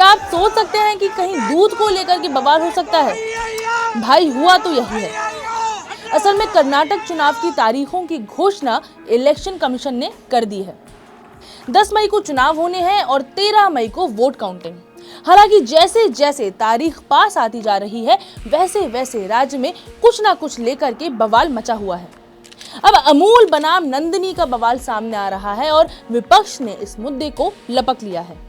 क्या आप सोच सकते हैं कि कहीं दूध को लेकर के बवाल हो सकता है? भाई हुआ तो यही है। असल में कर्नाटक चुनाव की तारीखों की घोषणा इलेक्शन कमीशन ने कर दी है। 10 मई को चुनाव होने हैं और 13 मई को वोट काउंटिंग। हालांकि जैसे जैसे तारीख पास आती जा रही है वैसे वैसे राज्य में कुछ ना कुछ लेकर के बवाल मचा हुआ है। अब अमूल बनाम नंदिनी का बवाल सामने आ रहा है और विपक्ष ने इस मुद्दे को लपक लिया है।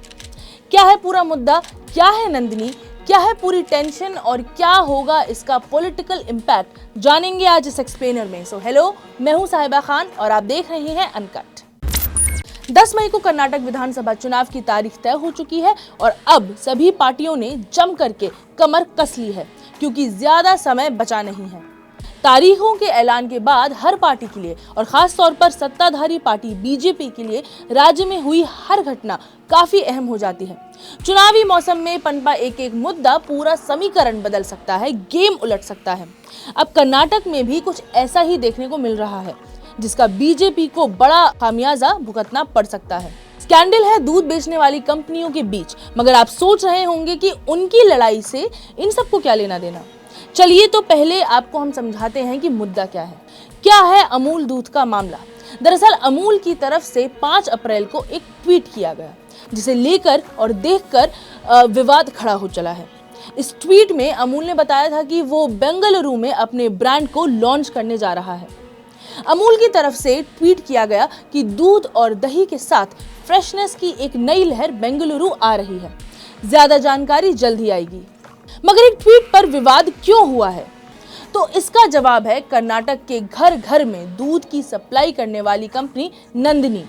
क्या है पूरा मुद्दा, क्या है नंदिनी, क्या है पूरी टेंशन और क्या होगा इसका पॉलिटिकल इम्पैक्ट, जानेंगे आज इस एक्सप्लेनर में। सो हेलो, मैं हूं साहिबा खान और आप देख रहे हैं अनकट। 10 मई को कर्नाटक विधानसभा चुनाव की तारीख तय हो चुकी है और अब सभी पार्टियों ने जम करके कमर कस ली है क्योंकि ज्यादा समय बचा नहीं है। तारीखों के ऐलान के बाद हर पार्टी के लिए और खास तौर पर सत्ताधारी पार्टी बीजेपी के लिए राज्य में हुई हर घटना काफी अहम हो जाती है। चुनावी मौसम में पनपा एक एक मुद्दा पूरा समीकरण बदल सकता है, गेम उलट सकता है। अब कर्नाटक में भी कुछ ऐसा ही देखने को मिल रहा है जिसका बीजेपी को बड़ा खामियाजा भुगतना पड़ सकता है। स्कैंडल है दूध बेचने वाली कंपनियों के बीच, मगर आप सोच रहे होंगे कि उनकी लड़ाई से इन सबको क्या लेना देना। चलिए तो पहले आपको हम समझाते हैं कि मुद्दा क्या है। क्या है अमूल दूध का मामला। दरअसल अमूल की तरफ से 5 अप्रैल को एक ट्वीट किया गया जिसे लेकर और देखकर विवाद खड़ा हो चला है। इस ट्वीट में अमूल ने बताया था कि वो बेंगलुरु में अपने ब्रांड को लॉन्च करने जा रहा है। अमूल की तरफ से ट्वीट किया गया कि दूध और दही के साथ फ्रेशनेस की एक नई लहर बेंगलुरु आ रही है, ज्यादा जानकारी जल्द ही आएगी। मगर एक ट्वीट पर विवाद क्यों हुआ है, तो इसका जवाब है कर्नाटक के घर घर में दूध की सप्लाई करने वाली कंपनी नंदिनी।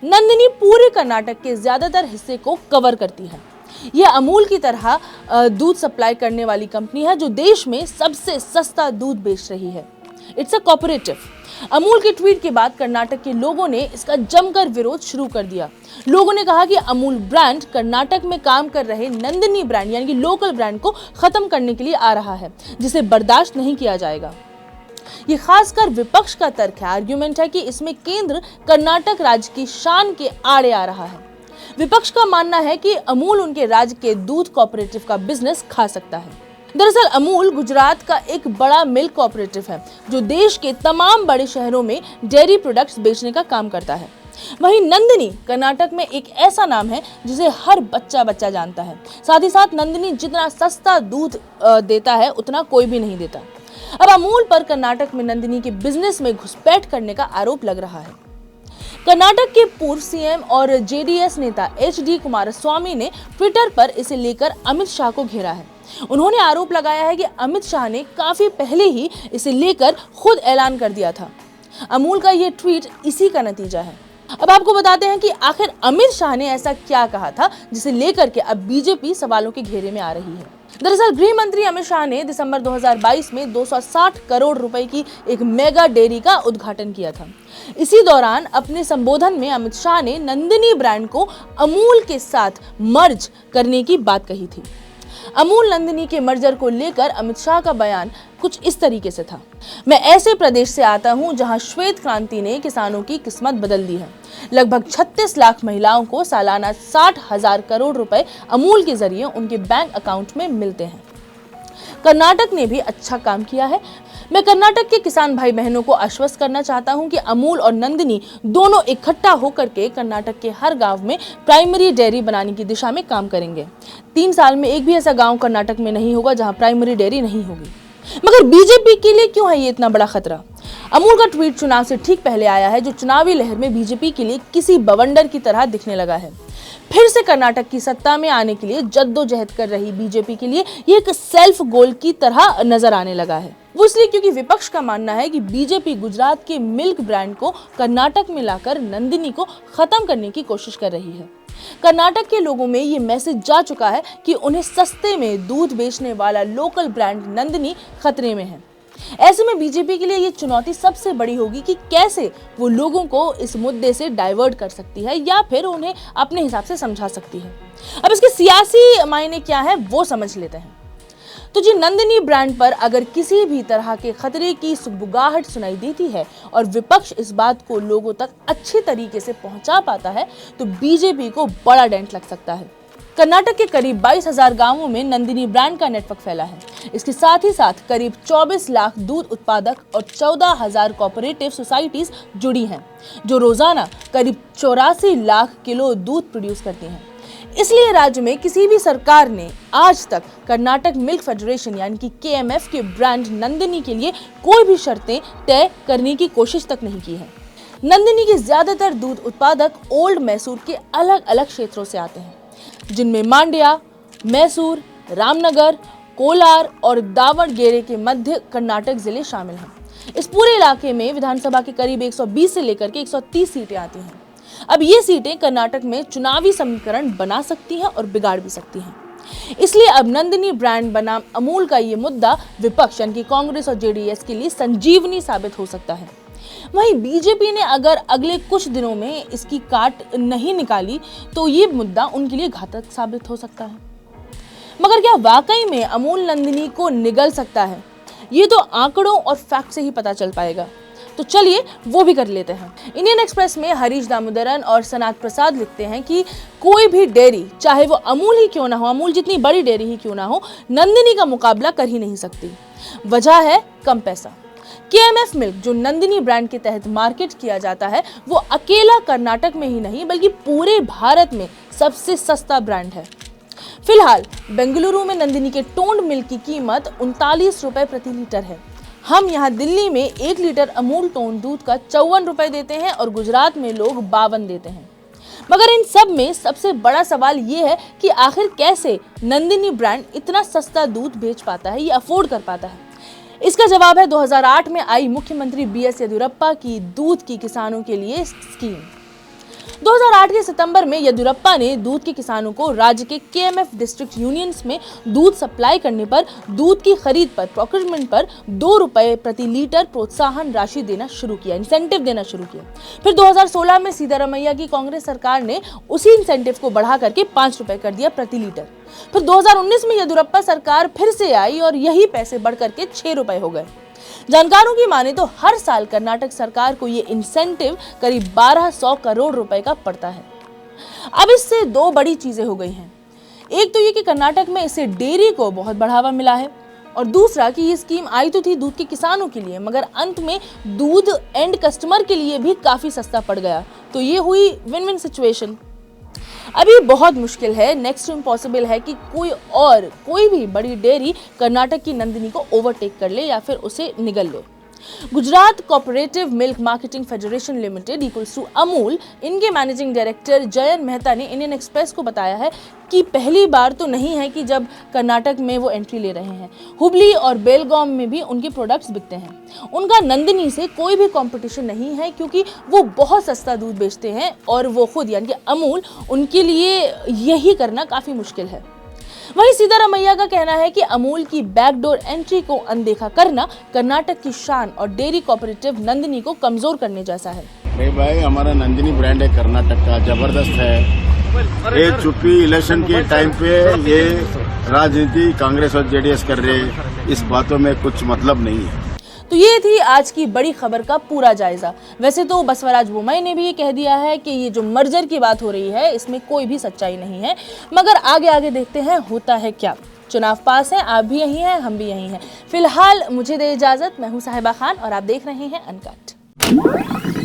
नंदिनी पूरे कर्नाटक के ज्यादातर हिस्से को कवर करती है। यह अमूल की तरह दूध सप्लाई करने वाली कंपनी है जो देश में सबसे सस्ता दूध बेच रही है। It's a cooperative. अमूल के ट्वीट के बाद कर्नाटक के लोगों ने इसका जमकर विरोध शुरू कर दिया। लोगों ने कहा कि अमूल ब्रांड कर्नाटक में काम कर रहे नंदिनी ब्रांड यानी कि लोकल ब्रांड को खत्म करने के लिए आ रहा है, जिसे बर्दाश्त नहीं किया जाएगा। ये खासकर विपक्ष का तर्क है, आर्ग्यूमेंट है कि इसमें केंद्र कर्नाटक राज्य की शान के आड़े आ रहा है। विपक्ष का मानना है कि अमूल उनके राज्य के दूध कोऑपरेटिव का बिजनेस खा सकता है। दरअसल अमूल गुजरात का एक बड़ा मिल्क कोऑपरेटिव है जो देश के तमाम बड़े शहरों में डेयरी प्रोडक्ट्स बेचने का काम करता है। वहीं नंदिनी कर्नाटक में एक ऐसा नाम है जिसे हर बच्चा जानता है। साथ ही साथ नंदिनी जितना सस्ता दूध देता है उतना कोई भी नहीं देता। अब अमूल पर कर्नाटक में नंदिनी के बिजनेस में घुसपैठ करने का आरोप लग रहा है। कर्नाटक के पूर्व सीएम और जेडीएस नेता एचडी कुमारस्वामी ने ट्विटर पर इसे लेकर अमित शाह को घेरा है। उन्होंने आरोप लगाया है कि अमित शाह ने काफी पहले ही इसे लेकर खुद ऐलान कर दिया था। अमूल का यह ट्वीट इसी का नतीजा है। अब आपको बताते हैं कि आखिर अमित शाह ने ऐसा क्या कहा था जिसे लेकर के अब बीजेपी सवालों के घेरे में आ रही है। दरअसल गृह मंत्री अमित शाह ने दिसंबर 2022 में 260 करोड़ रुपए की एक मेगा डेयरी का उद्घाटन किया था। इसी दौरान अपने संबोधन में अमित शाह ने नंदिनी ब्रांड को अमूल के साथ मर्ज करने की बात कही थी। अमूल नंदिनी के मर्जर को लेकर अमित शाह का बयान कुछ इस तरीके से था। मैं ऐसे प्रदेश से आता हूं जहां श्वेत क्रांति ने किसानों की किस्मत बदल दी है। लगभग 36 लाख महिलाओं को सालाना 60,000 करोड़ रुपए अमूल के जरिए उनके बैंक अकाउंट में मिलते हैं। कर्नाटक ने भी अच्छा काम किया है। मैं कर्नाटक के किसान भाई बहनों को आश्वस्त करना चाहता हूं कि अमूल और नंदिनी दोनों इकट्ठा होकर के कर्नाटक के हर गांव में प्राइमरी डेयरी बनाने की दिशा में काम करेंगे। 3 साल में एक भी ऐसा गांव कर्नाटक में नहीं होगा जहां प्राइमरी डेयरी नहीं होगी। मगर बीजेपी के लिए क्यों है ये इतना बड़ा खतरा? अमूल का ट्वीट चुनाव से ठीक पहले आया है जो चुनावी लहर में बीजेपी के लिए किसी बवंडर की तरह दिखने लगा है। फिर से कर्नाटक की सत्ता में आने के लिए जद्दोजहद कर रही बीजेपी के लिए ये एक सेल्फ गोल की तरह नजर आने लगा है। वो इसलिए क्योंकि विपक्ष का मानना है कि बीजेपी गुजरात के मिल्क ब्रांड को कर्नाटक में लाकर नंदिनी को खत्म करने की कोशिश कर रही है। कर्नाटक के लोगों में ये मैसेज जा चुका है कि उन्हें सस्ते में दूध बेचने वाला लोकल ब्रांड नंदिनी खतरे में है। ऐसे में बीजेपी के लिए ये चुनौती सबसे बड़ी होगी कि कैसे वो लोगों को इस मुद्दे से डाइवर्ट कर सकती है या फिर उन्हें अपने हिसाब से समझा सकती है। अब इसके सियासी मायने क्या है वो समझ लेते हैं। तो जी नंदिनी ब्रांड पर अगर किसी भी तरह के खतरे की सुगबुगाहट सुनाई देती है और विपक्ष इस बात को लोगों तक अच्छे तरीके से पहुंचा पाता है तो बीजेपी को बड़ा डेंट लग सकता है। कर्नाटक के करीब 22,000 गांवों में नंदिनी ब्रांड का नेटवर्क फैला है। इसके साथ ही साथ करीब 24 लाख दूध उत्पादक और 14,000 कोऑपरेटिव सोसाइटीज जुड़ी हैं, जो रोजाना करीब 84 लाख किलो दूध प्रोड्यूस करती हैं। इसलिए राज्य में किसी भी सरकार ने आज तक कर्नाटक मिल्क फेडरेशन यानी कि KMF के ब्रांड नंदिनी के लिए कोई भी शर्तें तय करने की कोशिश तक नहीं की है। नंदिनी के ज्यादातर दूध उत्पादक ओल्ड मैसूर के अलग अलग क्षेत्रों से आते हैं, जिनमें मांड्या, मैसूर, रामनगर, कोलार और दावणगेरे के मध्य कर्नाटक जिले शामिल हैं। इस पूरे इलाके में विधानसभा के करीब 120 से लेकर के 130 सीटें आती हैं। अब ये सीटें कर्नाटक में चुनावी समीकरण बना सकती हैं और बिगाड़ भी सकती हैं। इसलिए अब नंदिनी ब्रांड बनाम अमूल का ये मुद्दा विपक्ष यानी कि कांग्रेस और JDS के लिए संजीवनी साबित हो सकता है। वहीं बीजेपी ने अगर अगले कुछ दिनों में इसकी काट नहीं निकाली तो ये मुद्दा उनके लिए घातक साबित हो सकता है। मगर क्या वाकई में अमूल नंदिनी को निगल सकता है? ये तो आंकड़ों और फैक्ट से ही पता चल पाएगा। तो चलिए वो भी कर लेते हैं। इंडियन एक्सप्रेस में हरीश दामोदरन और सनात प्रसाद लिखते हैं कि कोई भी डेयरी, चाहे वो अमूल ही क्यों ना हो, अमूल जितनी बड़ी डेयरी ही क्यों ना हो, नंदिनी का मुकाबला कर ही नहीं सकती। वजह है कम पैसा। KMF मिल्क जो नंदिनी ब्रांड के तहत मार्केट किया जाता है, वो अकेला कर्नाटक में ही नहीं बल्कि पूरे भारत में सबसे सस्ता ब्रांड है। फिलहाल बेंगलुरु में नंदिनी के टोंड मिल्क की कीमत 39 रुपए प्रति लीटर है। हम यहाँ दिल्ली में 1 लीटर अमूल टोन दूध का 54 रुपए देते हैं और गुजरात में लोग 52 देते हैं। मगर इन सब में सबसे बड़ा सवाल ये है कि आखिर कैसे नंदिनी ब्रांड इतना सस्ता दूध बेच पाता है, ये अफोर्ड कर पाता है। इसका जवाब है 2008 में आई मुख्यमंत्री BS येदियुरप्पा की दूध की किसानों के लिए स्कीम। 2008 के सितंबर में येदियुरप्पा ने दूध के किसानों को राज्य के KMF डिस्ट्रिक्ट यूनियंस में दूध सप्लाई करने पर दूध की खरीद पर प्रोक्योरमेंट पर 2 रुपए प्रति लीटर प्रोत्साहन राशि देना शुरू किया, इंसेंटिव देना शुरू किया। फिर 2016 में सिद्धारमैया की कांग्रेस सरकार ने उसी इंसेंटिव को बढ़ा करके 5 रुपए कर दिया प्रति लीटर। फिर 2019 में येदियुरप्पा सरकार फिर से आई और यही पैसे बढ़ करके 6 रुपए हो गए। जानकारों की माने तो हर साल कर्नाटक सरकार को ये इंसेंटिव करीब 1200 करोड़ रुपए का पड़ता है। अब इससे 2 बड़ी चीजें हो गई हैं। एक तो ये कि कर्नाटक में इससे डेयरी को बहुत बढ़ावा मिला है, और दूसरा कि ये स्कीम आई तो थी दूध के किसानों के लिए, मगर अंत में दूध एंड कस्टमर के लिए भी काफी सस्ता पड़ गया। तो ये हुई विन विन सिचुएशन। अभी बहुत मुश्किल है, नेक्स्ट टू इम्पॉसिबल है कि कोई भी बड़ी डेयरी कर्नाटक की नंदिनी को ओवरटेक कर ले या फिर उसे निगल ले। Gujarat cooperative milk marketing federation limited equals to Amul, इनके मैनेजिंग डायरेक्टर जयंत मेहता ने इंडियन एक्सप्रेस को बताया है कि पहली बार तो नहीं है कि जब कर्नाटक में वो एंट्री ले रहे हैं। हुबली और बेलगाम में भी उनके प्रोडक्ट्स बिकते हैं। उनका नंदिनी से कोई भी कंपटीशन नहीं है क्योंकि वो बहुत सस्ता दूध बेचते हैं और वो खुद यानी कि अमूल, उनके लिए यही करना काफ़ी मुश्किल है। वहीं सिद्धारमैया का कहना है कि अमूल की बैकडोर एंट्री को अनदेखा करना कर्नाटक की शान और डेयरी कोऑपरेटिव नंदिनी को कमजोर करने जैसा है। भाई हमारा नंदिनी ब्रांड है कर्नाटक का, जबरदस्त है। ये चुप्पी इलेक्शन के टाइम पे ये राजनीति कांग्रेस और JDS कर रहे, इस बातों में कुछ मतलब नहीं है। तो ये थी आज की बड़ी खबर का पूरा जायजा। वैसे तो बसवराज बोम्मई ने भी ये कह दिया है कि ये जो मर्जर की बात हो रही है इसमें कोई भी सच्चाई नहीं है, मगर आगे देखते हैं होता है क्या। चुनाव पास है, आप भी यहीं हैं, हम भी यहीं हैं। फिलहाल मुझे दे इजाजत, मैं हूं साहिबा खान और आप देख रहे हैं अनकट।